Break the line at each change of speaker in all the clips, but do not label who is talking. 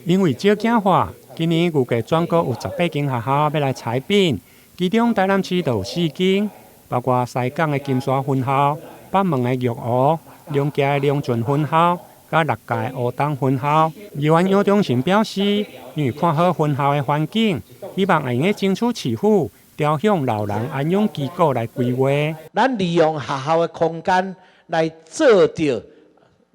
因为少子化，今年预计全国有18间学校要来采并，其中台南市就有4间，包括西港的金沙分校、北门的玉湖、龙家的龙俊分校，甲六甲的乌东分校。议员杨忠信表示，因为看好分校的环境，希望会用个争取市府调向老人安养机构来规划。
咱利用学校的空间来做到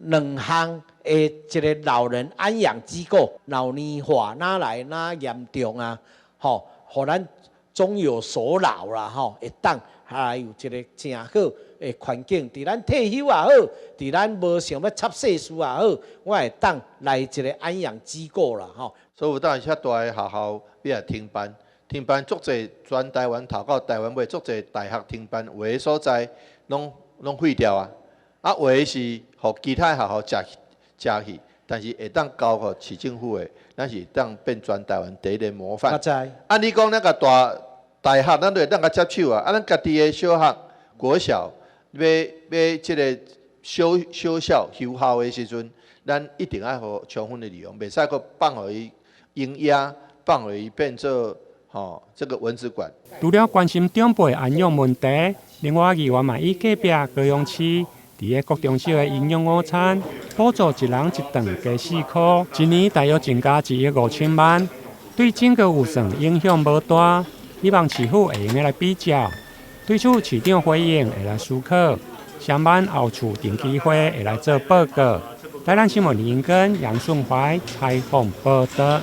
2项的一个老人安养机构，老年化哪来哪严重啊？吼，互咱终有所老啦，吼，会当还有一个正好的环境，伫咱退休也好，伫咱无想要插世事也好，我会当来一个安养机构啦，吼。
所以有当遐大的学校要来停办，停办足侪全台湾头到台湾尾足侪大学停办，有的所在拢废掉啊，有的是互其他学校食去，但是会当交互市政府的，咱是当变全台湾第一个模范。按你讲那个大学，咱就会当甲接手啊，咱家己的小学、国小要即个小校休校的时阵，咱一定要互充分的利用，袂使佫放互伊营业，放互伊变做这个蚊子馆。
除了关心长辈安养问题，另外议员嘛以隔壁高雄市伫个国中小的营养午餐，补助一人一顿加4块，一年大约增加1亿5千万，对整个预算影响无大。希望市府会用来比较。对此，市长回应会来思考，相关后续定期会会来做报告。台南新闻林根、杨顺怀采访报道。